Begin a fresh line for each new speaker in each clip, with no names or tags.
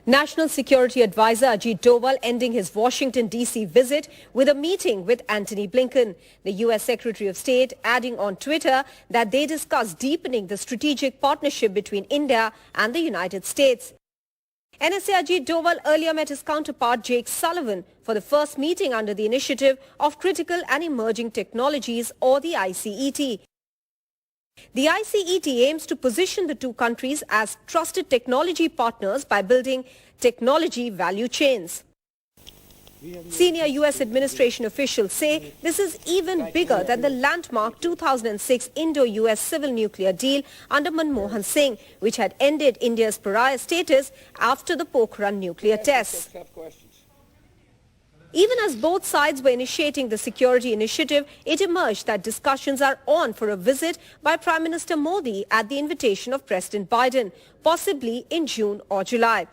National Security Advisor Ajit Doval ending his Washington, D.C. visit with a meeting with Antony Blinken. The U.S. Secretary of State adding on Twitter that they discussed deepening the strategic partnership between India and the United States. NSA Ajit Doval earlier met his counterpart Jake Sullivan for the first meeting under the Initiative of Critical and Emerging Technologies, or the ICET. The ICET aims to position the two countries as trusted technology partners by building technology value chains. Senior U.S. administration officials say this is even bigger than the landmark 2006 Indo-U.S. civil nuclear deal under Manmohan Singh, which had ended India's pariah status after the Pokhran nuclear tests. Even as both sides were initiating the security initiative, it emerged that discussions are on for a visit by Prime Minister Modi at the invitation of President Biden, possibly in June or July.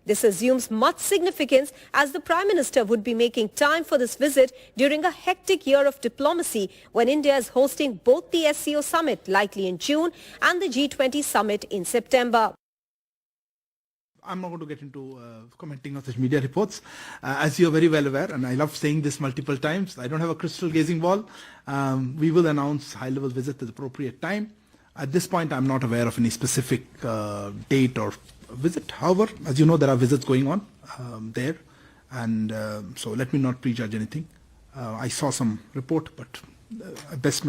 This assumes much significance as the Prime Minister would be making time for this visit during a hectic year of diplomacy when India is hosting both the SCO summit likely in June and the G20 summit in September.
I'm not going to get into commenting on such media reports. As you're very well aware, and I love saying this multiple times, I don't have a crystal gazing ball. We will announce high-level visit at the appropriate time. At this point, I'm not aware of any specific date or visit. However, as you know, there are visits going on there, and so let me not prejudge anything. I saw some report, but best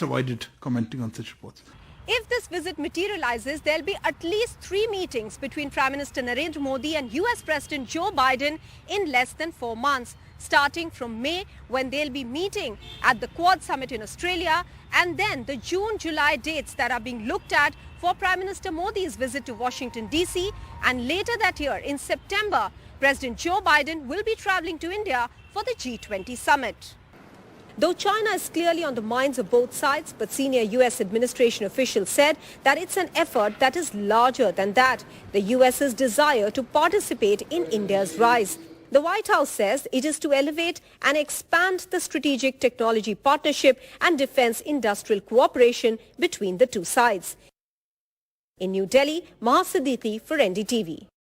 avoided commenting on such reports.
If this visit materializes, there'll be at least 3 meetings between Prime Minister Narendra Modi and US President Joe Biden in less than 4 months, starting from May, when they'll be meeting at the Quad Summit in Australia, and then the June-July dates that are being looked at for Prime Minister Modi's visit to Washington, D.C. And later that year, in September, President Joe Biden will be traveling to India for the G20 summit. Though China is clearly on the minds of both sides, but senior U.S. administration officials said that it's an effort that is larger than that, the U.S.'s desire to participate in India's rise. The White House says it is to elevate and expand the strategic technology partnership and defense industrial cooperation between the two sides. In New Delhi, Maha Siddiqui for NDTV.